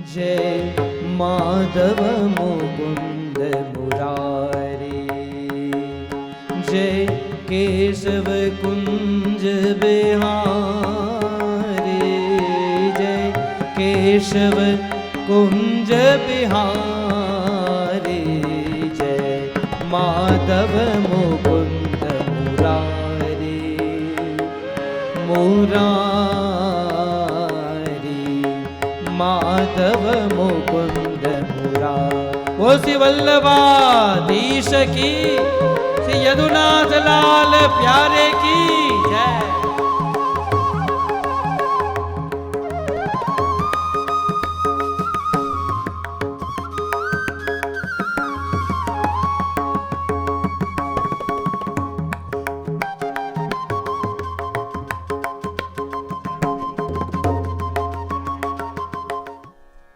जय माधव मुकुंद मुरारी, जय केशव कुंज बिहारी, जय केशव कुंज बिहारी, जय माधव मुकुंद मुरारी, मुरारी माधव मुकुंद मुरारी। वो श्री वल्लभाधीश की, श्री यदुनाथ लाल प्यारे की जय।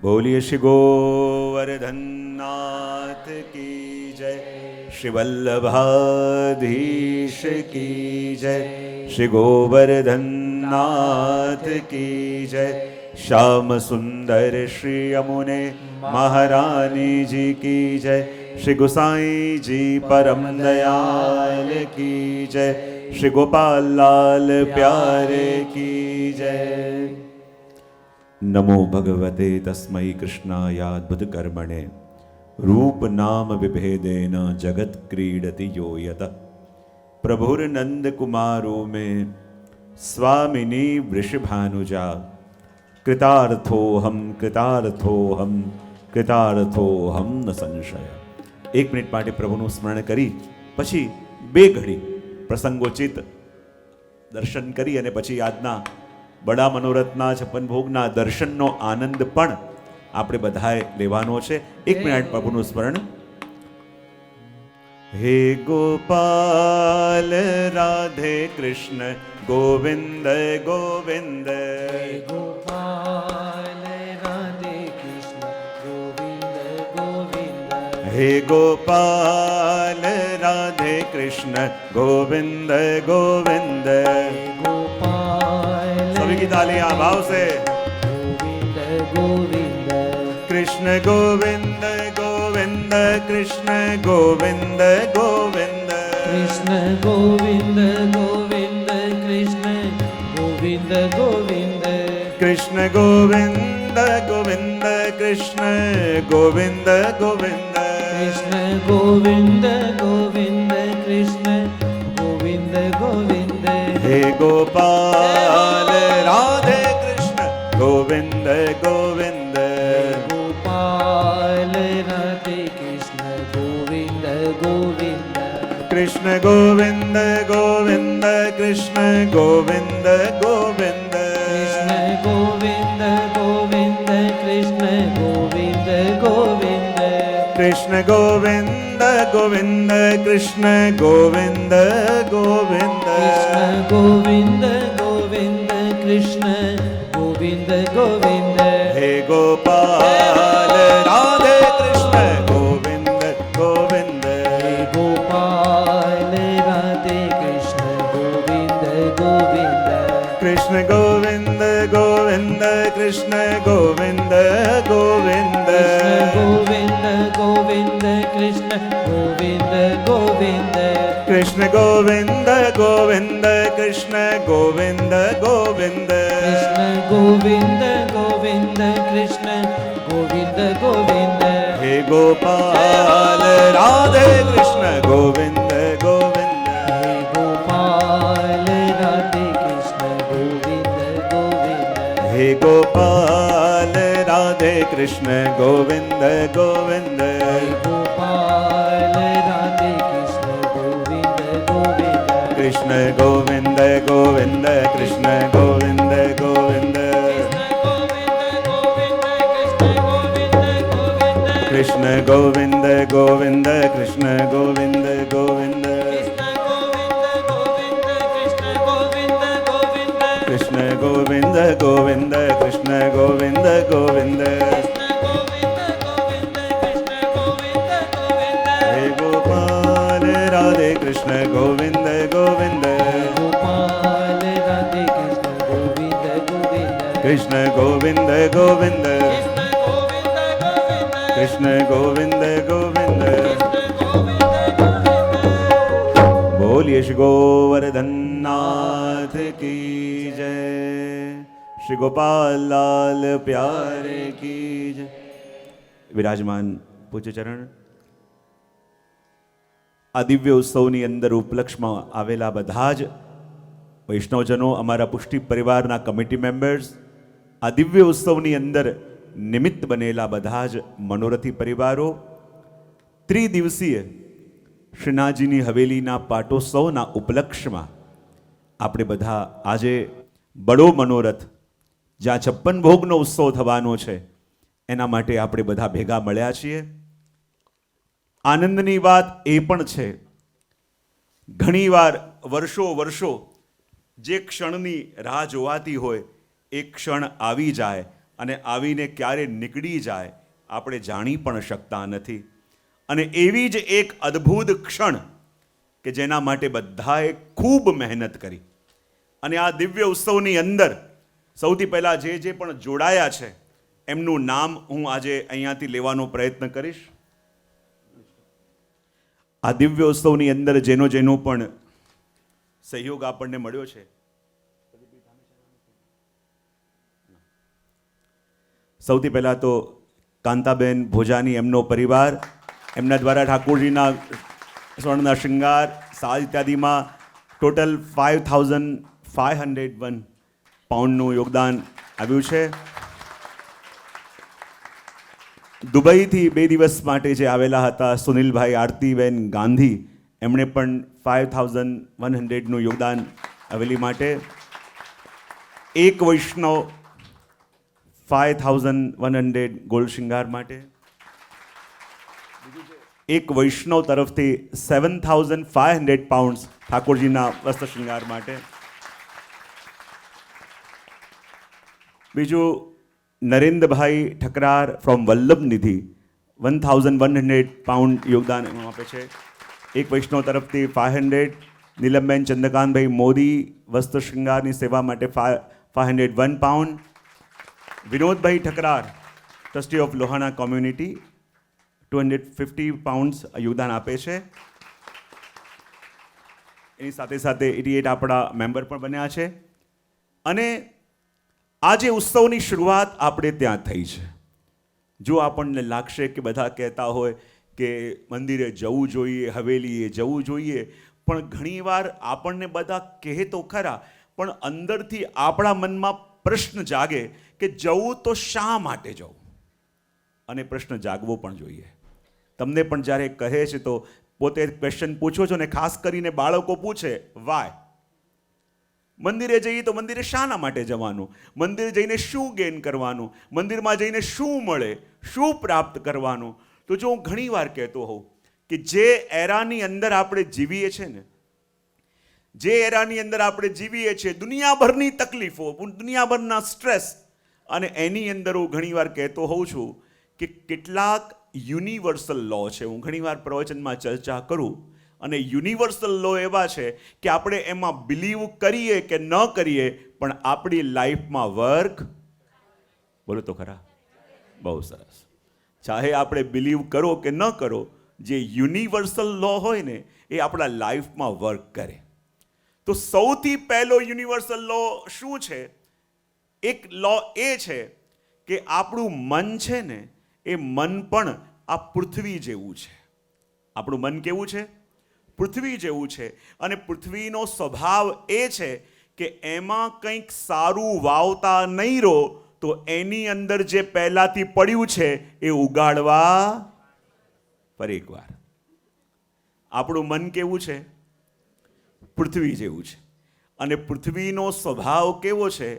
बोलिए श्री गोवर्धन नाथ की जय, श्री वल्लभाधीश की जय, श्री गोवर्धन नाथ की जय, श्याम सुंदर श्री यमुने महारानी जी की जय, श्री गोसाई जी परम दयाल की जय, श्री गोपाल लाल प्यारे की जय। नमो भगवते तस्मै कृष्णायाद्भुत कर्मणे रूप नाम विभेदेन जगत क्रीडति यो यतः। प्रभुर्नंद कुमारो में स्वामिनी वृषभानुजा, कृतार्थोहम कृतार्थोहम कृतार्थोहम न संशय। 1 મિનિટ માટે પ્રભુનું સ્મરણ કરી પછી 2 ઘડી પ્રસંગોચિત દર્શન કરી અને પછી આજના બડા મનોરથના 56 ભોગના દર્શનનો આનંદ પણ આપણે બધાએ લેવાનો છે। 1 મિનિટ પ્રભુનું સ્મરણ। હે ગોપાલ રાધે કૃષ્ણ ગોવિંદ ગોવિંદ, गोपाल राधे कृष्ण गोविंद गोविंद, હે ગોપાલ રાધે કૃષ્ણ ગોવિંદ ગોવિંદ। गोपाल सभी की तालियां भाव से। गोविंद गोविंद, कृष्ण गोविंद गोविंद कृष्ण गोविंद गोविंद, कृष्ण गोविंद गोविंद कृष्ण गोविंद गोविंद, कृष्ण गोविंद गोविंद कृष्ण गोविंद गोविंद, कृष्ण गोविंद गोविंद कृष्ण गोविंद गोविंद। हे गोपाल राधे कृष्ण गोविंद गोविंद, गोपाल राधे कृष्ण गोविंद गोविंद, कृष्ण गोविंद गोविंद कृष्ण गोविंद गोविंद, कृष्ण गोविंद गोविंद कृष्ण गोविंद गोविंद, कृष्ण गोविंद गोविंद कृष्ण गोविंद गोविंद, कृष्ण गोविंद गोविंद कृष्ण गोविंद गोविंद। हे गोपाल राधे कृष्ण गोविंद गोविंद, हे गोपाल राधे कृष्ण गोविंद गोविंद, कृष्ण गोविंद गोविंद कृष्ण गोविंद गोविंद, कृष्ण गोविंद गोविंद कृष्ण गोविंद गोविंद, कृष्ण गोविंद गोविंद कृष्ण गोविंद गोविंद, कृष्ण गोविंद गोविंद कृष्ण गोविंद गोविंद, हे गोपाल राधे कृष्ण गोविंद गोविंद, हे गोपाल राधे कृष्ण गोविंद गोविंद, हे गोपाल राधे कृष्ण गोविंद गोविंद, गोपाल राधे कृष्ण गोविंद गोविंद, कृष्ण गोविंद गोविंद कृष्ण गोविंद गोविंद, कृष्ण गोविंद गोविंद कृष्ण गोविंद गोविंद, कृष्ण गोविंद गोविंद कृष्ण गोविंद गोविंद, हे गोपाल राधे कृष्ण गोविंद गोविंद, गोपाल राधे कृष्ण गोविंद गोविंद, कृष्ण गोविंद गोविंद, કૃષ્ણ ગોવિંદ ગોવિંદ બોલીએ શ્રી ગોવર્ધનનાથ કી જય, શ્રી ગોપાલ લાલ પ્યારે કી જય. વિરાજમાન પૂજ્ય ચરણ, આ દિવ્ય ઉત્સવની અંદર ઉપલક્ષમાં આવેલા બધા જ વૈષ્ણવજનો, અમારા પુષ્ટિ પરિવારના કમિટી મેમ્બર્સ, આ દિવ્ય ઉત્સવની અંદર નિમિત્ત બનેલા બધા જ મનોરથી પરિવારો, ત્રિદિવસીય શ્રીનાથજીની હવેલીના પાટોત્સવના ઉપલક્ષમાં આપણે બધા આજે બડો મનોરથ, જ્યાં 56 ભોગનો ઉત્સવ થવાનો છે, એના માટે આપણે બધા ભેગા મળ્યા છીએ. આનંદની વાત એ પણ છે, ઘણીવાર વર્ષો જે ક્ષણની રાહ જોવાતી હોય એ ક્ષણ આવી જાય અને આવીને ક્યારે નીકળી જાય આપણે જાણી પણ શકતા નથી. અને એવી જ એક અદ્ભુત ક્ષણ કે જેના માટે બધાએ ખૂબ મહેનત કરી. અને આ દિવ્ય ઉત્સવની અંદર સૌથી પહેલાં જે પણ જોડાયા છે એમનું નામ હું આજે અહીંયાથી લેવાનો પ્રયત્ન કરીશ. આ દિવ્ય ઉત્સવની અંદર જેનો પણ સહયોગ આપણને મળ્યો છે, સૌથી પહેલાં તો કાંતાબેન ભોજાની, એમનો પરિવાર, એમના દ્વારા ઠાકોરજીના સ્વર્ણના શૃંગાર, સાજ ઇત્યાદિમાં ટોટલ 5,501 પાઉન્ડનું યોગદાન આવ્યું છે. દુબઈથી 2 દિવસ માટે જે આવેલા હતા સુનિલભાઈ આરતીબેન ગાંધી, એમણે પણ 5,100નું યોગદાન હવેલી માટે. એક વૈષ્ણવ 5,100 ગોલ્ડ શૃંગાર માટે. એક વૈષ્ણવ તરફથી 7,500 પાઉન્ડ ઠાકોરજીના વસ્ત્ર શૃંગાર માટે. બીજું Narendrabhai Thakrar from Vallabh Nidhi 1,100 pound યોગદાન આપે છે. એક વૈષ્ણવ તરફથી 500. નીલમબેન ચંદ્રકાંતભાઈ મોદી વસ્ત્ર શૃંગારની સેવા માટે 501 pound. Vinodbhai Thakrar, trustee of Lohana community, 250 pounds યોગદાન આપે છે. એની સાથે 88 આપણા મેમ્બર પણ બન્યા છે. અને આજે ઉત્સવની શરૂઆત આપણે ત્યાં થઈ છે. જો આપણને લાગશે કે બધા કહેતા હોય કે મંદિરે જવું જોઈએ, હવેલીએ જવું જોઈએ, પણ ઘણીવાર આપણને બધા કહે તો ખરા, પણ અંદરથી આપણા મનમાં પ્રશ્ન જાગે કે જવું તો શા માટે જવું, અને પ્રશ્ન જાગવો પણ જોઈએ. તમને પણ જ્યારે કહે છે તો પોતે ક્વેશ્ચન પૂછો છો, ને ખાસ કરીને બાળકો પૂછે વાય. મંદિરે જઈએ તો મંદિરે શાના માટે જવાનું, મંદિરે જઈને શું ગેઇન કરવાનું, મંદિરમાં જઈને શું મળે, શું પ્રાપ્ત કરવાનું. તો જો હું ઘણીવાર કહેતો હોઉં કે જે એરાની અંદર આપણે જીવીએ છીએ ને, જે એરાની અંદર આપણે જીવીએ છીએ, દુનિયાભરની તકલીફો, દુનિયાભરના સ્ટ્રેસ, અને એની અંદર હું ઘણીવાર કહેતો હોઉં છું કે કેટલાક યુનિવર્સલ લો છે. હું ઘણીવાર પ્રવચનમાં ચર્ચા કરું, અને યુનિવર્સલ લો એવા છે કે આપણે એમાં બિલીવ કરીએ કે ન કરીએ, પણ આપણી લાઈફમાં વર્ક, બોલો તો ખરા, બહુ સરસ, ચાહે આપણે બિલીવ કરો કે ન કરો, જે યુનિવર્સલ લો હોય ને એ આપણા લાઈફમાં વર્ક કરે. તો સૌથી પહેલો યુનિવર્સલ લો શું છે? એક લો એ છે કે આપણું મન છે ને, એ મન પણ આ પૃથ્વી જેવું છે. આપણું મન કેવું છે? પૃથ્વી જેવું છે. અને પૃથ્વીનો સ્વભાવ એ છે કે એમાં કંઈક સારું વાવતા નહીં રહો તો એની અંદર જે પહેલાથી પડ્યું છે એ ઉગાડવા ફરી એકવાર. આપણું મન કેવું છે? પૃથ્વી જેવું છે. અને પૃથ્વીનો સ્વભાવ કેવો છે?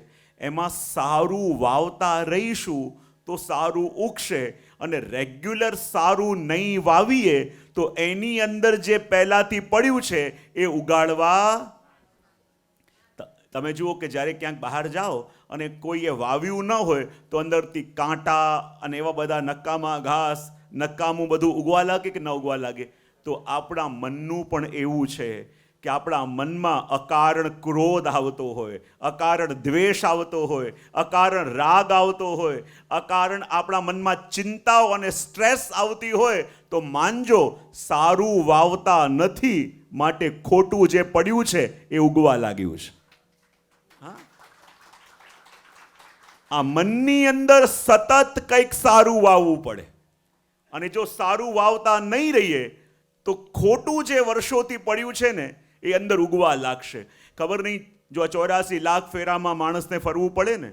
એમાં સારું વાવતા રહીશું તો સારું ઉગશે, અને રેગ્યુલર સારું નહીં વાવીએ તો એની અંદર જે પહેલાથી પડ્યું છે એ ઉગાડવા. તમે જુઓ કે જ્યારે ક્યાંક બહાર જાઓ અને કોઈએ વાવ્યું ન હોય તો અંદરથી કાંટા અને એવા બધા નકામા ઘાસ, નકામું બધું ઉગવા લાગે કે ન ઉગવા લાગે? તો આપણા મનનું પણ એવું છે કે આપણા મનમાં અકારણ ક્રોધ આવતો હોય, અકારણ દ્વેષ આવતો હોય, અકારણ રાગ આવતો હોય, અકારણ આપણા મનમાં ચિંતાઓ અને સ્ટ્રેસ આવતી હોય, તો માનજો સારું વાવતા નથી, માટે ખોટું જે પડ્યું છે એ ઉગવા લાગ્યું છે. આ મનની અંદર સતત કંઈક સારું વાવવું પડે, અને જો સારું વાવતા નહીં રહીએ તો ખોટું જે વર્ષોથી પડ્યું છે ને એ અંદર ઉગવા લાગશે. ખબર નહીં, જો આ 84 લાખ ફેરામાં માણસને ફરવું પડે ને,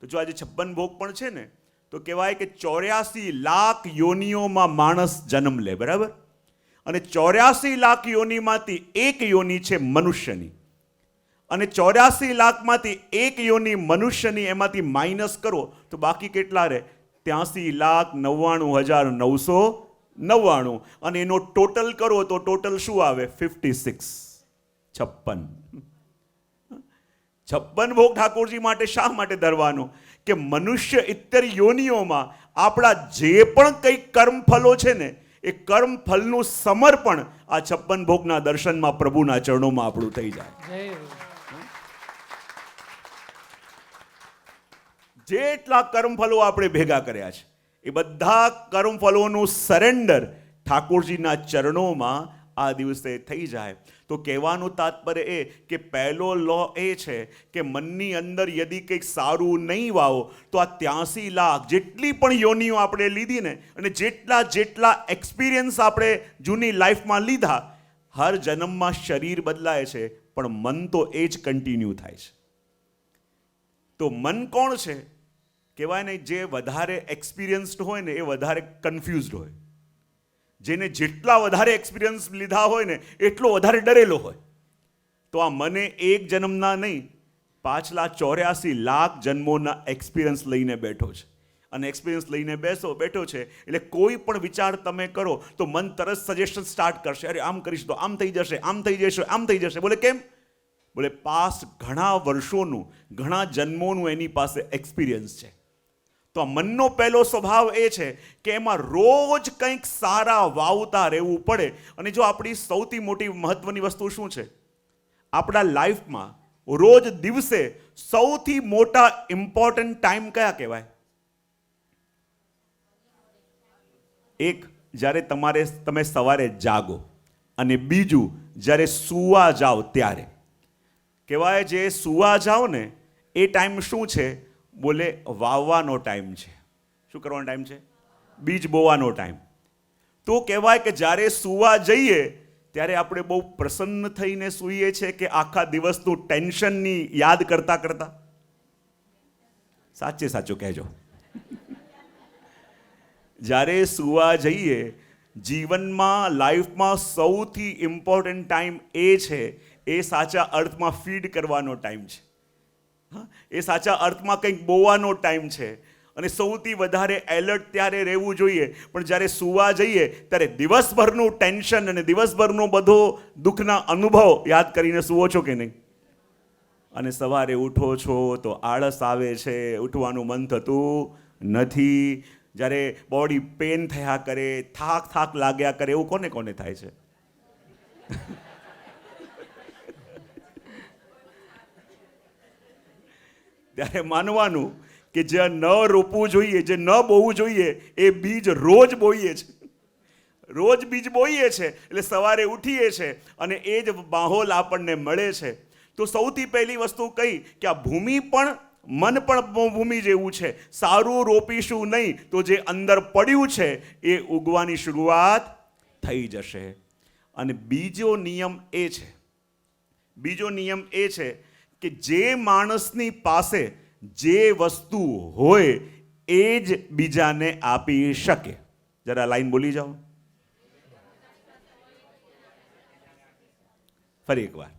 તો જો આજે 56 ભોગ પણ છે ને, તો કહેવાય કે 84 લાખ યોનિઓમાં માણસ જન્મ લે, બરાબર? અને 84 લાખ યોનિમાંથી એક યોનિ છે મનુષ્યની, અને 84 લાખમાંથી એક યોનિ મનુષ્યની, એમાંથી માઇનસ કરો તો બાકી કેટલા રહે? 83,99,999. અને એનો ટોટલ કરો તો ટોટલ શું આવે? 56. 56 ભોગ ઠાકોરજી માટે શા માટે ધરવાનો? કે મનુષ્ય 70 યોનિઓમાં આપણા જે પણ કંઈક કર્મફલો છે ને, એ કર્મફલનું સમર્પણ આ 56 ભોગના દર્શનમાં પ્રભુના ચરણોમાં આપણું થઈ જાય. જેટલા કર્મફલો આપણે ભેગા કર્યા છે એ બધા કર્મફલોનું સરેન્ડર ઠાકોરજીના ચરણોમાં આ દિવસે થઈ જાય. તો કહેવાનું તાત્પર્ય એ કે પહેલો લો એ છે કે મનની અંદર યદિ કંઈક સારું નહીં વાવો તો આ 83 લાખ જેટલી પણ યોનિઓ આપણે લીધી ને, અને જેટલા એક્સપિરિયન્સ આપણે જૂની લાઈફમાં લીધા, હર જન્મમાં શરીર બદલાય છે પણ મન તો એ જ કન્ટિન્યુ થાય છે. તો મન કોણ છે? કહેવાય ને, જે વધારે એક્સપિરિયન્સ્ડ હોય ને એ વધારે કન્ફ્યુઝડ હોય. જેને જેટલા વધારે એક્સપિરિયન્સ લીધા હોય ને એટલો વધારે ડરેલો હોય. તો આ મને એક જન્મના નહીં, પાછલા 84 લાખ જન્મોના એક્સપિરિયન્સ લઈને બેઠો છે. અને એક્સપિરિયન્સ લઈને બેઠો છે એટલે કોઈ પણ વિચાર તમે કરો તો મન તરત સજેશન સ્ટાર્ટ કરશે, અરે આમ કરીશ તો આમ થઈ જશે, આમ થઈ જશે, આમ થઈ જશે. બોલે કેમ? બોલે પાસ્ટ ઘણા વર્ષોનું, ઘણા જન્મોનું એની પાસે એક્સપિરિયન્સ છે. તો આ મનનો પહેલો સ્વભાવ એ છે કે એમાં રોજ કંઈક સારા વાવતા રહેવું પડે. અને જો આપણી સૌથી મોટી મહત્વની વસ્તુ શું છે? આપણા લાઈફમાં રોજ દિવસે સૌથી મોટા ઇમ્પોર્ટન્ટ ટાઈમ કયા કહેવાય? એક, જ્યારે તમે સવારે જાગો, અને બીજું જ્યારે સૂવા જાઓ ત્યારે. કહેવાય જે સૂવા જાઓ ને એ ટાઈમ શું છે? બોલે વાવવાનો ટાઈમ છે. શું કરવાનો ટાઈમ છે? બીજ બોવાનો ટાઈમ. તો કહેવાય કે જ્યારે સૂવા જઈએ ત્યારે આપણે બહુ પ્રસન્ન થઈને સૂઈએ છીએ કે આખા દિવસનું ટેન્શનની યાદ કરતા કરતા? સાચે સાચું કહેજો. જ્યારે સૂવા જઈએ, જીવનમાં લાઈફમાં સૌથી ઇમ્પોર્ટન્ટ ટાઈમ એ છે, એ સાચા અર્થમાં ફીડ કરવાનો ટાઈમ છે. એ સાચા અર્થમાં કંઈક બોવાનો ટાઈમ છે. અને સૌથી વધારે એલર્ટ ત્યારે રહેવું જોઈએ. પણ જ્યારે સૂવા જઈએ ત્યારે દિવસભરનું ટેન્શન અને દિવસભરનો બધો દુઃખના અનુભવ યાદ કરીને સૂવો છો કે નહીં? અને સવારે ઉઠો છો તો આળસ આવે છે, ઉઠવાનું મન થતું નથી. જ્યારે બોડી પેન થયા કરે, થાક લાગ્યા કરે, એવું કોને કોને થાય છે? ત્યારે માનવાનું કે જે ન રોપવું જોઈએ, જે ન બોવું જોઈએ, એ બીજ રોજ બોઈએ છે. રોજ બીજ બોઈએ છે એટલે સવારે ઉઠીએ છે અને એ જ માહોલ આપણને મળે છે. તો સૌથી પહેલી વસ્તુ કહી કે આ ભૂમિ પણ, મન પણ ભૂમિ જેવું છે. સારું રોપીશું નહીં તો જે અંદર પડ્યું છે એ ઉગવાની શરૂઆત થઈ જશે. અને બીજો નિયમ એ છે કે જે માણસની પાસે જે વસ્તુ હોય એ જ બીજાને આપી શકે. જરા લાઈન બોલી જાઓ ફરી એકવાર.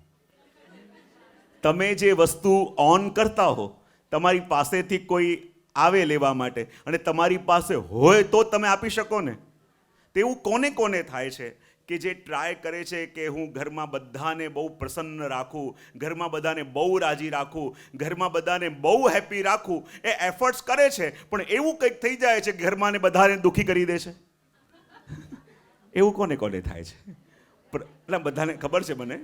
તમે જે વસ્તુ ઓન કરતા હો, તમારી પાસેથી કોઈ આવે લેવા માટે અને તમારી પાસે હોય તો તમે આપી શકો ને. તેવું કોને કોને થાય છે કે જે ટ્રાય કરે છે કે હું ઘરમાં બધાને બહુ પ્રસન્ન રાખું, ઘરમાં બધાને બહુ રાજી રાખું, ઘરમાં બધાને બહુ હેપી રાખું, એ એફર્ટ્સ કરે છે પણ એવું કંઈક થઈ જાય છે કે ઘરમાં બધાને દુઃખી કરી દે છે. એવું કોને કોને થાય છે? એટલે બધાને ખબર છે મને.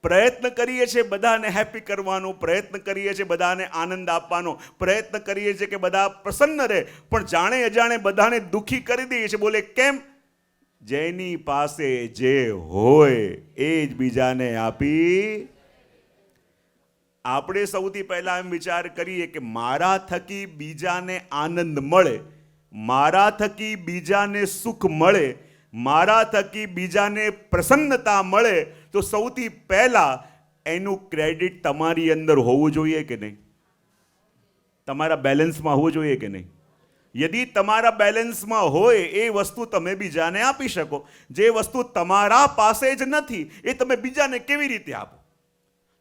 પ્રયત્ન કરીએ છીએ બધાને હેપી કરવાનો, પ્રયત્ન કરીએ છીએ બધાને આનંદ આપવાનો, પ્રયત્ન કરીએ છીએ કે બધા પ્રસન્ન રહે, પણ જાણે અજાણે બધાને દુઃખી કરી દઈએ છીએ. બોલે કેમ? જેની પાસે જે હોય એ જ બીજાને આપી. આપણે સૌથી પહેલા એમ વિચાર કરીએ કે મારા થકી બીજાને આનંદ મળે, મારા થકી બીજાને સુખ મળે, મારા થકી બીજાને પ્રસન્નતા મળે, તો સૌથી પહેલા એનું ક્રેડિટ તમારી અંદર હોવું જોઈએ કે નહીં? તમારા બેલેન્સમાં હોવું જોઈએ કે નહીં? યદિ તમારા બેલેન્સમાં હોય એ વસ્તુ તમે બીજાને આપી શકો. જે વસ્તુ તમારા પાસે જ નથી એ તમે બીજાને કેવી રીતે આપો?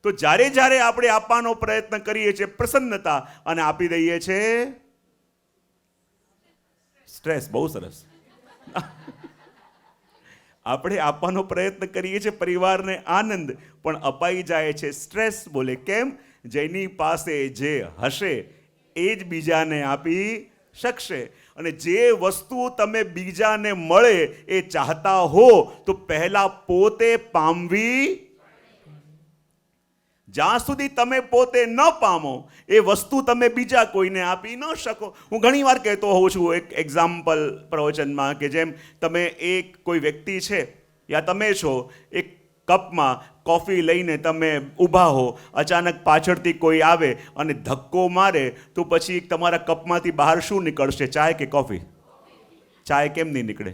તો જ્યારે જ્યારે આપણે આપવાનો પ્રયત્ન કરીએ છીએ પ્રસન્નતા અને આપી દઈએ છીએ સ્ટ્રેસ. બહુ સરસ. આપણે આપવાનો પ્રયત્ન કરીએ છીએ પરિવારને આનંદ, પણ અપાઈ જાય છે સ્ટ્રેસ. બોલે કેમ? જેની પાસે જે હશે એ જ બીજાને આપી શકશે. અને જે વસ્તુ તમે બીજાને મળે એ ચાહતા હો તો પહેલા પોતે પામવી. જ્યાં સુધી તમે પોતે ન પામો એ વસ્તુ તમે બીજા કોઈને આપી ન શકો. હું ઘણી વાર કહેતો હોઉં છું એક એક્ઝામ્પલ પ્રવચનમાં કે જેમ તમે એક કોઈ વ્યક્તિ છે યા તમે છો, એક કપમાં કોફી લઈને તમે ઊભા હો, અચાનક પાછળથી કોઈ આવે અને ધક્કો મારે તો પછી તમારા કપમાંથી બહાર શું નીકળશે? ચાય કે કોફી? ચાય કેમ નહીં નીકળે?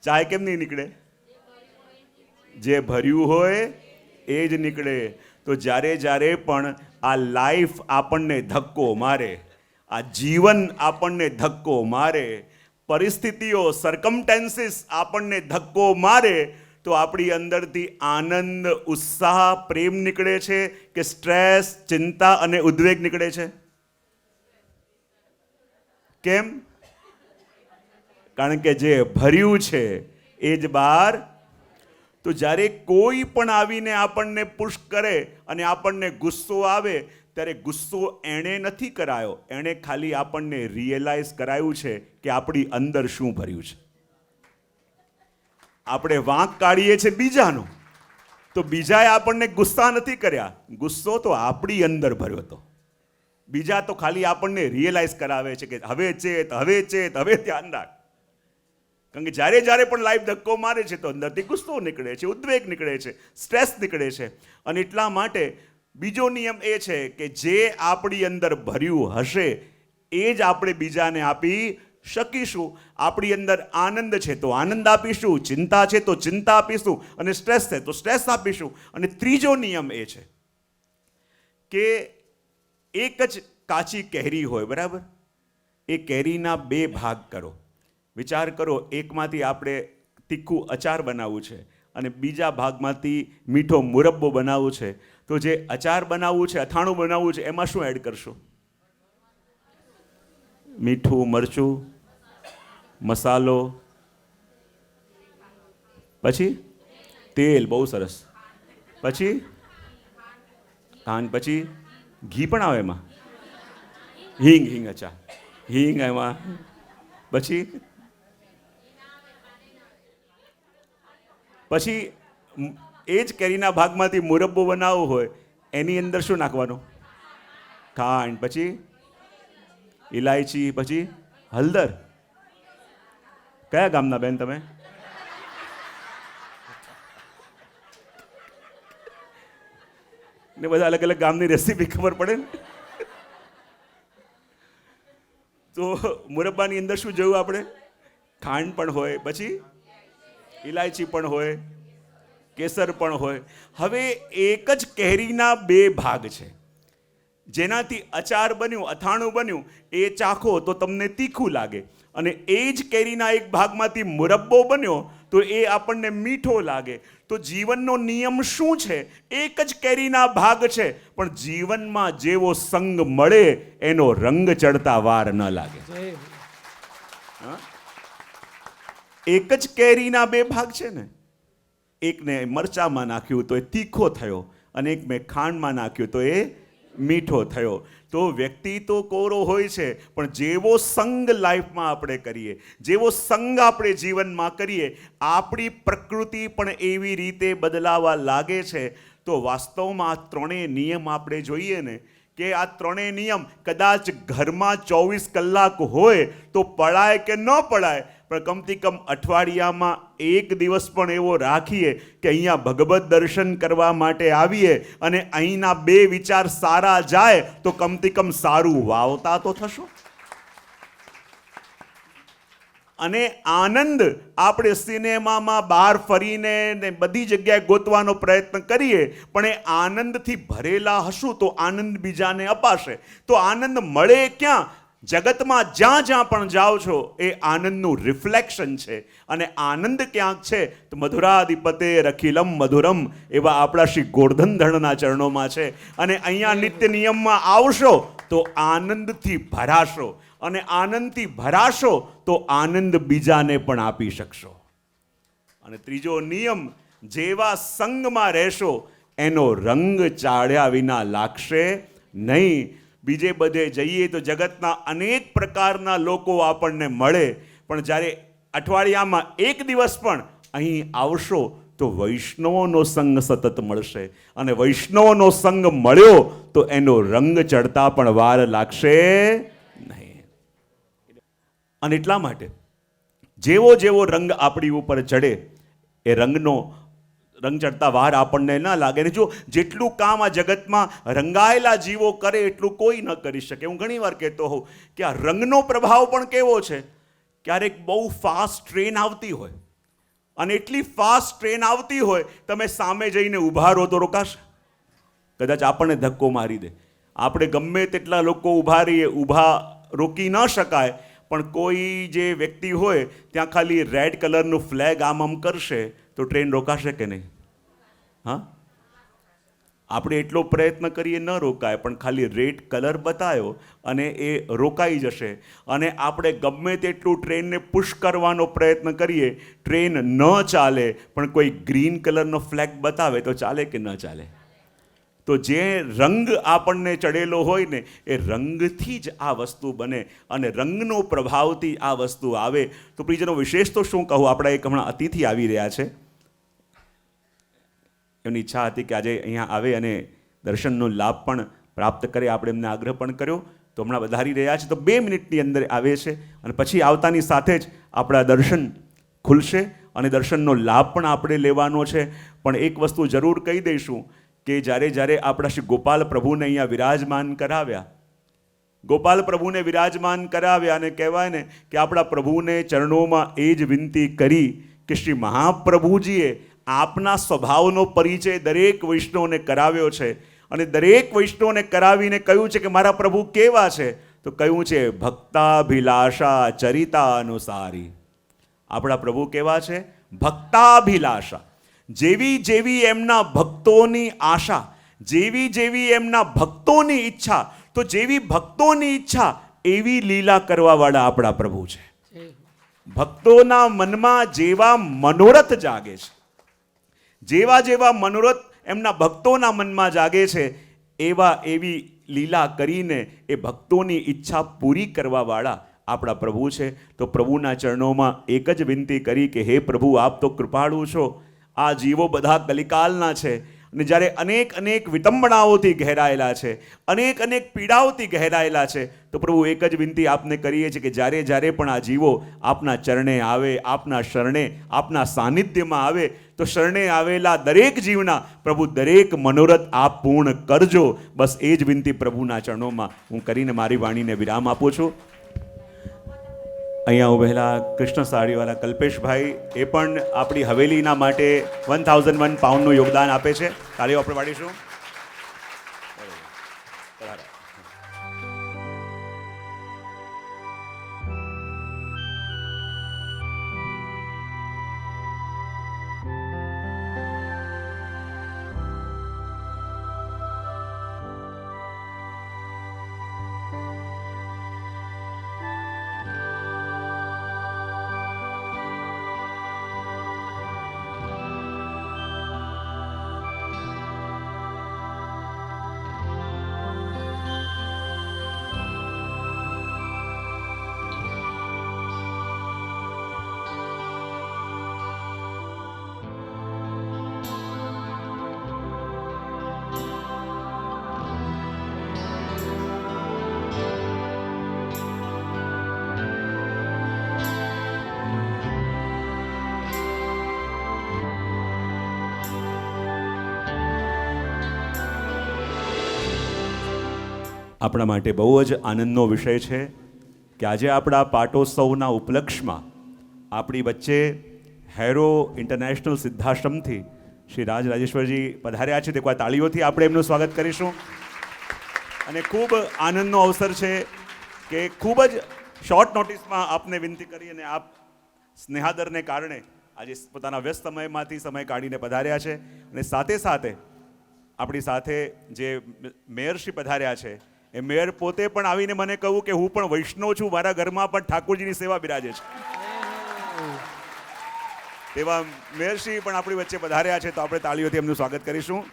ચાય કેમ નહીં નીકળે? જે ભર્યું હોય એ જ નીકળે. તો જ્યારે જ્યારે પણ આ લાઈફ આપણને ધક્કો મારે, આ જીવન આપણને ધક્કો મારે, પરિસ્થિતિઓ સરકમટેન્સીસ આપણને ધક્કો મારે, તો આપણી અંદરથી આનંદ, ઉત્સાહ, પ્રેમ નીકળે છે કે સ્ટ્રેસ, ચિંતા અને ઉદ્વેગ નીકળે છે? કેમ? કારણ કે જે ભર્યું છે એ જ બહાર. તો જ્યારે કોઈ પણ આવીને આપણને પુશ કરે અને આપણને ગુસ્સો આવે, ત્યારે ગુસ્સો એણે નથી કરાયો, એણે ખાલી આપણને રિયલાઇઝ કરાયું છે કે આપણી અંદર શું ભર્યું છે. આપણે વાંક કાઢીએ છીએ બીજાનો, તો બીજાએ આપણને ગુસ્સા નથી કર્યા, ગુસ્સો તો આપણી અંદર ભર્યો હતો. બીજા તો ખાલી આપણને રિયલાઇઝ કરાવે છે કે હવે ચેત, હવે ચેત, હવે ધ્યાન રાખ. કારણ કે જ્યારે જ્યારે પણ લાઈફ ધક્કો મારે છે તો અંદરથી ગુસ્સો નીકળે છે, ઉદ્વેગ નીકળે છે, સ્ટ્રેસ નીકળે છે. અને એટલા માટે બીજો નિયમ એ છે કે જે આપણી અંદર ભર્યું હશે એ જ આપણે બીજાને આપી શકીશું. આપણી અંદર આનંદ છે તો આનંદ આપીશું, ચિંતા છે તો ચિંતા આપીશું, અને સ્ટ્રેસ છે તો સ્ટ્રેસ આપીશું. અને ત્રીજો નિયમ એ છે કે એક જ કાચી કેરી હોય, બરાબર? એ કેરીના બે ભાગ કરો. વિચાર કરો, એકમાંથી આપણે તીખું અચાર બનાવવું છે અને બીજા ભાગમાંથી મીઠો મુરબ્બો બનાવવું છે. તો જે અચાર બનાવવું છે, અથાણું બનાવવું છે, એમાં શું એડ કરશો? મીઠું, મરચું, મસાલો, પછી તેલ. બહુ સરસ. પછી ખાંડ, પછી ઘી પણ આવે એમાં. હિંગ. હિંગ, અચ્છા, હિંગ એમાં. પછી એ જ કેરીના ભાગમાંથી મુરબ્બો બનાવવો હોય એની અંદર શું નાખવાનું? ખાંડ, પછી ઇલાયચી, પછી હળદર. કયા ગામના બેન તમે? ને બધા અલગ અલગ ગામની રેસીપી ખબર પડે ને. તો મુરબ્બાની અંદર શું જોયું આપણે? ખાંડ પણ હોય, પછી ઇલાયચી પણ હોય, કેસર પણ હોય. હવે એક જ કેરીના બે ભાગ છે. જેનાથી અચાર બન્યું, અથાણું બન્યું, એ ચાખો તો તમને તીખું લાગે. અને એ જ કેરીના એક ભાગમાંથી મુરબ્બો બન્યો તો એ આપણને મીઠો લાગે. તો જીવનનો નિયમ શું છે? એક જ કેરીના ભાગ છે, પણ જીવનમાં જેવો સંગ મળે એનો રંગ ચડતા વાર ન લાગે. એક જ કેરીના બે ભાગ છે ને. એકને મરચામાં નાખ્યું તો એ તીખો થયો, અને એક મેં ખાંડમાં નાખ્યું તો એ મીઠો થયો. તો વ્યક્તિ તો કોરો હોય છે, પણ જેવો સંગ લાઈફમાં આપણે કરીએ, જેવો સંગ આપણે જીવનમાં કરીએ, આપણી પ્રકૃતિ પણ એવી રીતે બદલાવા લાગે છે. તો વાસ્તવમાં આ ત્રણેય નિયમ આપણે જોઈએ ને, કે આ ત્રણેય નિયમ કદાચ ઘરમાં 24 કલાક હોય તો પડાય કે ન પડાય, પણ કમથી કમ અઠવાડિયામાં એક દિવસ પણ એવો રાખીએ કે અહીંયા ભગવત દર્શન કરવા માટે આવીએ અને અહીંના 2 વિચાર સારા જાય તો કમથી કમ સારું વાવતા તો થશો. અને આનંદ આપણે સિનેમામાં બહાર ફરીને ને બધી જગ્યાએ ગોતવાનો પ્રયત્ન કરીએ, પણ એ આનંદથી ભરેલા હશું તો આનંદ બીજાને અપાશે. તો આનંદ મળે ક્યાં? જગતમાં જ્યાં જ્યાં પણ જાઓ છો એ આનંદનું રિફ્લેક્શન છે. અને આનંદ ક્યાંક છે તો મધુરાધિપતે રખિલમ મધુરમ એવા આપણા શ્રી ગોર્ધનધણના ચરણોમાં છે. અને અહીંયા નિત્ય નિયમમાં આવશો તો આનંદથી ભરાશો, અને આનંદથી ભરાશો તો આનંદ બીજાને પણ આપી શકશો. અને ત્રીજો નિયમ, જેવા સંગમાં રહેશો એનો રંગ ચાળ્યા વિના લાગશે નહીં. બીજે બધે જઈએ તો જગતના અનેક પ્રકારના લોકો આપણને મળે, પણ જ્યારે અઠવાડિયામાં એક દિવસ પણ અહીં આવશો તો વૈષ્ણવોનો સંગ સતત મળશે. અને વૈષ્ણવોનો સંગ મળ્યો તો એનો રંગ ચડતા પણ વાર લાગશે નહીં. અને એટલા માટે જેવો જેવો રંગ આપણી ઉપર ચડે એ રંગ ચડતા વાર આપણને ન લાગે. ને જો જેટલું કામ આ જગતમાં રંગાયેલા જીવો કરે એટલું કોઈ ન કરી શકે. હું ઘણી વાર કહેતો હોઉં કે આ રંગનો પ્રભાવ પણ કેવો છે. ક્યારેક બહુ ફાસ્ટ ટ્રેન આવતી હોય, અને એટલી ફાસ્ટ ટ્રેન આવતી હોય તમે સામે જઈને ઊભા રહો તો રોકાશે? કદાચ આપણને ધક્કો મારી દે. આપણે ગમે તેટલા લોકો ઊભા રહીએ, ઊભા રોકી ન શકાય, પણ કોઈ જે વ્યક્તિ હોય ત્યાં ખાલી રેડ કલરનું ફ્લેગ આમ કરશે તો ટ્રેન રોકાશે કે નહીં? હા, આપણે એટલો પ્રયત્ન કરીએ ન રોકાય, પણ ખાલી રેડ કલર બતાવ્યો અને એ રોકાઈ જશે. અને આપણે ગમે તેટલું ટ્રેનને પુશ કરવાનો પ્રયત્ન કરીએ, ટ્રેન ન ચાલે, પણ કોઈ ગ્રીન કલરનો ફ્લેગ બતાવે તો ચાલે કે ન ચાલે? તો જે રંગ આપણને ચડેલો હોય ને એ રંગથી જ આ વસ્તુ બને, અને રંગનો પ્રભાવથી આ વસ્તુ આવે. તો પ્રિયજનો, વિશેષ તો શું કહું, આપણા એક હમણાં અતિથિ આવી રહ્યા છે. એમની ઈચ્છા હતી કે આજે અહીંયા આવે અને દર્શનનો લાભ પણ પ્રાપ્ત કરે. આપણે એમને આગ્રહ પણ કર્યો, તો હમણાં વધારી રહ્યા છે. તો 2 મિનિટની અંદર આવે છે, અને પછી આવતાની સાથે જ આપણા દર્શન ખુલશે અને દર્શનનો લાભ પણ આપણે લેવાનો છે. પણ એક વસ્તુ જરૂર કહી દઈશું કે જ્યારે આપણા શ્રી ગોપાલ પ્રભુને અહીંયા વિરાજમાન કરાવ્યા, ગોપાલ પ્રભુને વિરાજમાન કરાવ્યા, અને કહેવાય ને કે આપણા પ્રભુને ચરણોમાં એ જ વિનંતી કરી કે શ્રી મહાપ્રભુજીએ આપના સ્વભાવનો પરિચય દરેક વૈષ્ણવને કરાવ્યો છે. અને દરેક વૈષ્ણવને કરાવીને કહ્યું છે કે મારા પ્રભુ કેવા છે? તો કહ્યું છે ભક્તાભિલાષા ચરિતા અનુસારી. આપણા પ્રભુ કેવા છે? ભક્તાભિલાષા. જેવી જેવી એમના ભક્તોની આશા, જેવી જેવી એમના ભક્તોની ઈચ્છા, તો જેવી ભક્તોની ઈચ્છા એવી લીલા કરવાવાળા આપણા પ્રભુ છે. ભક્તોના મનમાં જેવા મનોરથ જાગે છે, જેવા જેવા મનોરથ એમના ભક્તોના મનમાં જાગે છે, એવી લીલા કરીને એ ભક્તોની ઈચ્છા પૂરી કરવાવાળા આપણા પ્રભુ છે. તો પ્રભુના ચરણોમાં એક જ વિનંતી કરી કે હે પ્રભુ, આપ તો કૃપાળુ છો. આ જીવો બધા કલિકાલના છે, અને જ્યારે અનેક અનેક વિતંબણાઓથી ઘેરાયેલા છે, અનેક અનેક પીડાઓથી ઘેરાયેલા છે, તો પ્રભુ એક જ વિનંતી આપને કરીએ છીએ કે જ્યારે જ્યારે પણ આ જીવો આપના ચરણે આવે, આપના શરણે, આપના સાનિધ્યમાં આવે, તો શરણે આવેલા દરેક જીવના પ્રભુ દરેક મનોરથ આપ પૂર્ણ કરજો. બસ એ જ વિનંતી પ્રભુના ચરણોમાં હું કરીને મારી વાણીને વિરામ આપું છું. અહીંયા ઉભેલા કૃષ્ણ સાડીવાળા કલ્પેશભાઈ, એ પણ આપણી હવેલીના માટે 1001 પાઉન્ડનું યોગદાન આપે છે. તાળીઓ આપણે પાડીશું. આપણા માટે બહુ જ આનંદનો વિષય છે કે આજે આપણા પાટોત્સવના ઉપલક્ષમાં આપણી વચ્ચે હેરો ઇન્ટરનેશનલ સિદ્ધાશ્રમથી શ્રી રાજેશ્વરજી પધાર્યા છે. તે કોઈ તાળીઓથી આપણે એમનું સ્વાગત કરીશું. અને ખૂબ આનંદનો અવસર છે કે ખૂબ જ શોર્ટ નોટિસમાં આપને વિનંતી કરી અને આપ સ્નેહાદરને કારણે આજે પોતાના વ્યસ્ત સમયમાંથી સમય કાઢીને પધાર્યા છે. અને સાથે સાથે આપણી સાથે જે મેયરશ્રી પધાર્યા છે એ મેયર પોતે પણ આવીને મને કહ્યું કે હું પણ વૈષ્ણવ છું, મારા ઘરમાં પણ ઠાકોરજીની સેવા બિરાજે છે. તેવા મેયરશ્રી પણ આપણી વચ્ચે પધાર્યા છે, તો આપણે તાળીઓથી એમનું સ્વાગત કરીશું.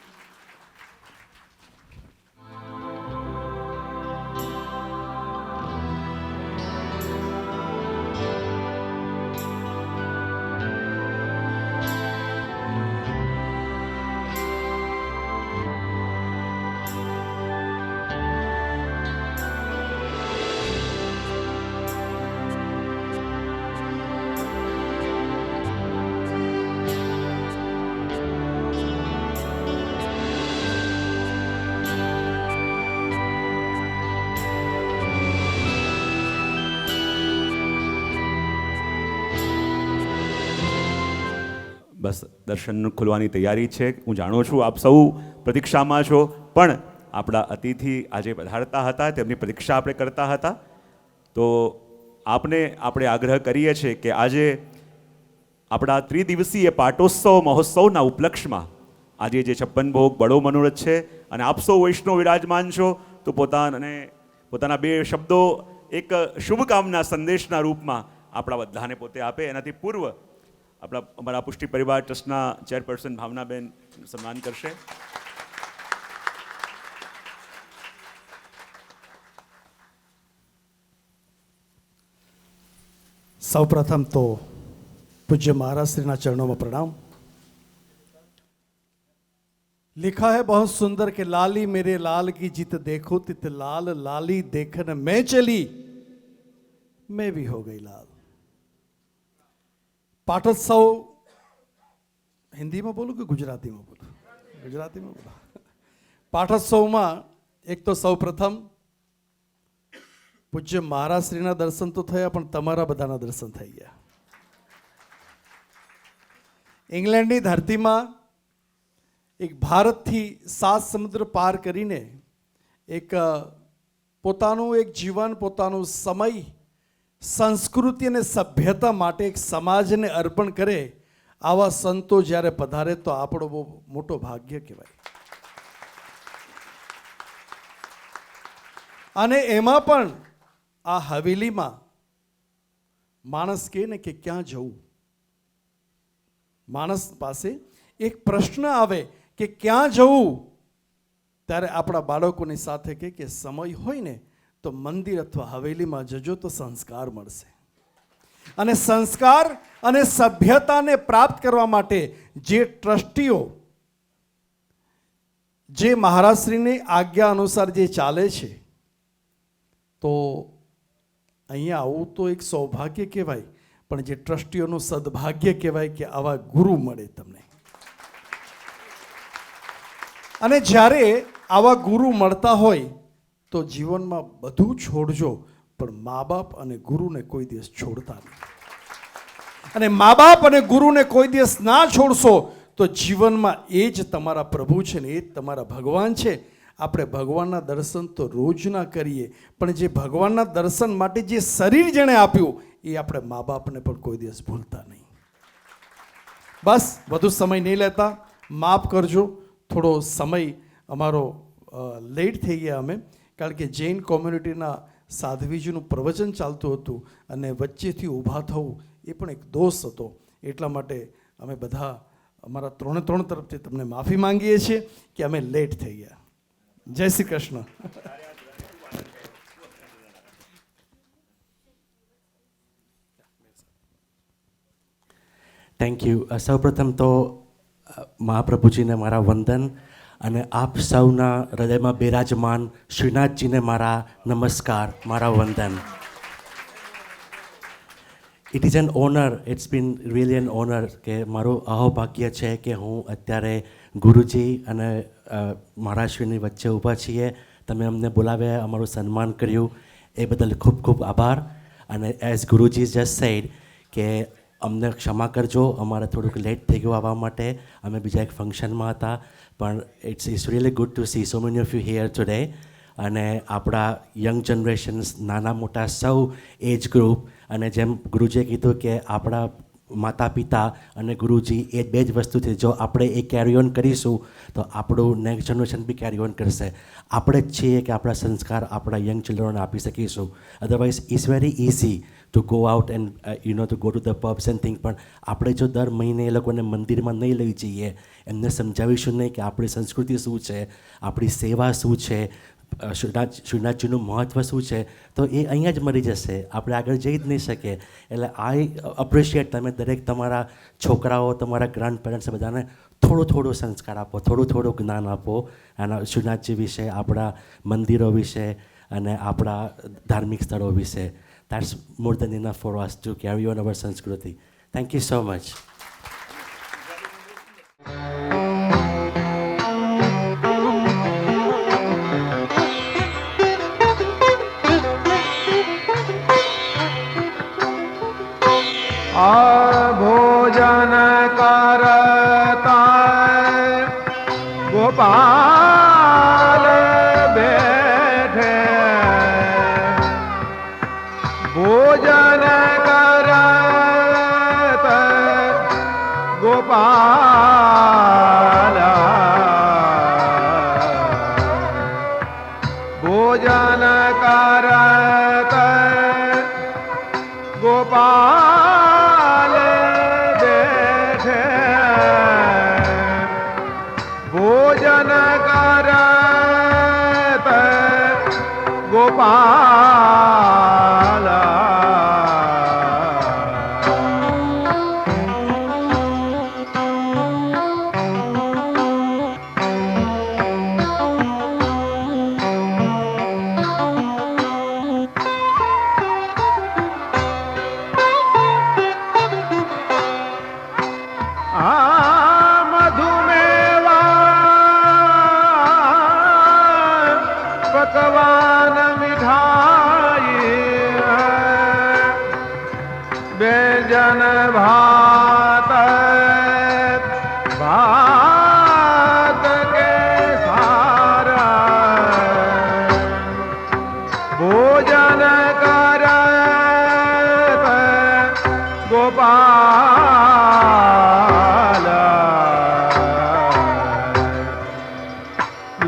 બસ દર્શન ખુલવાની તૈયારી છે. હું જાણું છું આપ સૌ પ્રતીક્ષામાં છો, પણ આપણા અતિથિ આજે પધારતા હતા, તેમની પ્રતીક્ષા આપણે કરતા હતા. તો આપને આપણે આગ્રહ કરીએ છીએ કે આજે આપણા ત્રિદિવસીય પાટોત્સવ મહોત્સવના ઉપલક્ષમાં આજે જે 56 ભોગ બડો મનોરથ છે અને આપ સૌ વૈષ્ણવ વિરાજમાન છો, તો પોતાના બે શબ્દો એક શુભકામના સંદેશના રૂપમાં આપણા બધાને પોતે આપે. એનાથી પૂર્વ અમારા પુષ્ટિ પરિવાર ટ્રસ્ટના ચેરપર્સન ભાવનાબેન સન્માન કરશે. સૌપ્રથમ તો પૂज्य महाराज श्री ना चरणों में प्रणाम. लिखा है बहुत सुंदर के लाली मेरे लाल की जित देखो तित लाल लाली देखन मैं चली मैं भी हो गई लाल. पाठोत्सव हिंदी में बोलूं कि गुजराती में बोलूं? गुजराती में बोला. पाठोत्सव एक तो सौ प्रथम पूज्य महाराज श्रीना दर्शन तो थया, पण तमारा बधाना दर्शन थई गया. इंग्लैंडनी धरतीमां एक भारतथी 7 समुद्र पार करीने एक पोतानुं एक जीवन पोतानुं समय संस्कृति અને સભ્યતા માટે એક સમાજને અર્પણ કરે આવા સંતો જ્યારે પધારે તો આપણો બહુ મોટો ભાગ્ય કહેવાય. અને એમાં પણ આ હવેલીમાં માણસ કહે ને કે ક્યાં જવું, માણસ પાસે એક પ્રશ્ન આવે કે ક્યાં જવું, ત્યારે આપણા બાળકોની સાથે કહે કે સમય હોય ને તો મંદિર અથવા હવેલીમાં જજો તો સંસ્કાર મળશે. અને સંસ્કાર અને સભ્યતાને પ્રાપ્ત કરવા માટે જે ટ્રસ્ટીઓ જે મહારાજશ્રીની આજ્ઞા અનુસાર જે ચાલે છે, તો અહીંયા આવું તો એક સૌભાગ્ય કહેવાય, પણ જે ટ્રસ્ટીઓનું સદભાગ્ય કહેવાય કે આવા ગુરુ મળે તમને. અને જ્યારે આવા ગુરુ મળતા હોય તો જીવનમાં બધું છોડજો, પણ મા બાપ અને ગુરુને કોઈ દિવસ છોડતા નહીં. અને મા બાપ અને ગુરુને કોઈ દિવસ ના છોડશો તો જીવનમાં એ જ તમારા પ્રભુ છે ને એ જ તમારા ભગવાન છે. આપણે ભગવાનના દર્શન તો રોજ ના કરીએ, પણ જે ભગવાનના દર્શન માટે જે શરીર જેણે આપ્યું એ આપણે મા બાપને પણ કોઈ દિવસ ભૂલતા નહીં. બસ વધુ સમય નહીં લેતા, માફ કરજો, થોડો સમય અમારો લેટ થઈ ગયા અમે, કારણ કે જૈન કોમ્યુનિટીના સાધ્વીજીનું પ્રવચન ચાલતું હતું અને વચ્ચેથી ઊભા થવું એ પણ એક દોષ હતો. એટલા માટે અમે બધા અમારા 3 તરફથી તમને માફી માંગીએ છીએ કે અમે લેટ થઈ ગયા. જય શ્રી કૃષ્ણ. Thank you. સૌપ્રથમ તો મહાપ્રભુજીને મારા વંદન અને આપ સૌના હૃદયમાં બિરાજમાન શ્રીનાથજીને મારા નમસ્કાર, મારા વંદન. It is an honour, it's been really an honour કે મારું અહોભાગ્ય છે કે હું અત્યારે ગુરુજી અને મહારાજશ્રીની વચ્ચે ઊભા છીએ તમે અમને બોલાવ્યા, અમારું સન્માન કર્યું, એ બદલ ખૂબ ખૂબ આભાર. અને એઝ ગુરુજી જસ્ટ સેડ કે અમને ક્ષમા કરજો, અમારે થોડુંક લેટ થઈ ગયું આવવા માટે, અમે બીજા એક ફંક્શનમાં હતા. પણ it's really good to see so many of you here today. અને આપણા યંગ જનરેશન્સ, નાના મોટા સૌ એજ ગ્રુપ, અને જેમ ગુરુજીએ કીધું કે આપણા માતા પિતા અને ગુરુજી એ બે જ વસ્તુ છે. જો આપણે એ કેરી ઓન કરીશું તો આપણું next generation be carry on કરશે. આપણે જ છીએ કે આપણા સંસ્કાર આપણા યંગ ચિલ્ડ્રનને આપી શકીશું. Otherwise it's very easy to go out and to go to the pubs and thing. પણ આપણે જો દર મહિને એ લોકોને મંદિરમાં નહીં લઈ જઈએ, એમને સમજાવીશું નહીં કે આપણી સંસ્કૃતિ શું છે, આપણી સેવા શું છે, શ્રીનાથજીનું મહત્ત્વ શું છે, તો એ અહીંયા જ મરી જશે, આપણે આગળ જઈ જ નહીં શકીએ. એટલે આઈ અપ્રિશિએટ તમે દરેક તમારા છોકરાઓ, તમારા ગ્રાન્ડ પેરેન્ટ્સ બધાને થોડું સંસ્કાર આપો, થોડું જ્ઞાન આપો અને શ્રીનાથજી વિશે, આપણા મંદિરો વિશે અને આપણા ધાર્મિક સ્થળો વિશે. That's more than enough for us to carry on our સંસ્કૃતિ. Thank you so much. भोजन करता गोपाल बैठे, भोजन करता गोपाल, भोजन करता गोपाल भोजन करत गोपाल. पकवान मिठाई व्यंजन भात भात के सारा, भोजन करत गोपाल,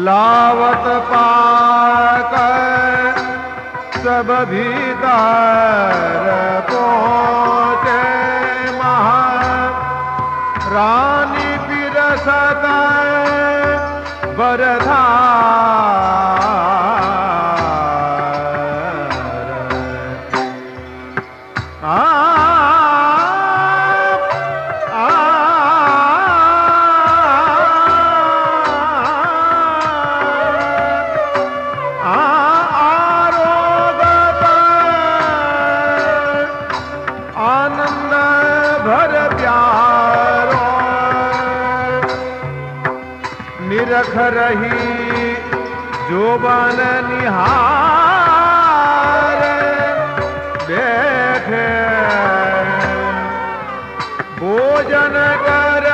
लावत पाक सब भीतर पहुँचे रानी पिरसत बरधार. आनंद भर प्यारो निरख रही जोबन निहार बैठे, भोजन कर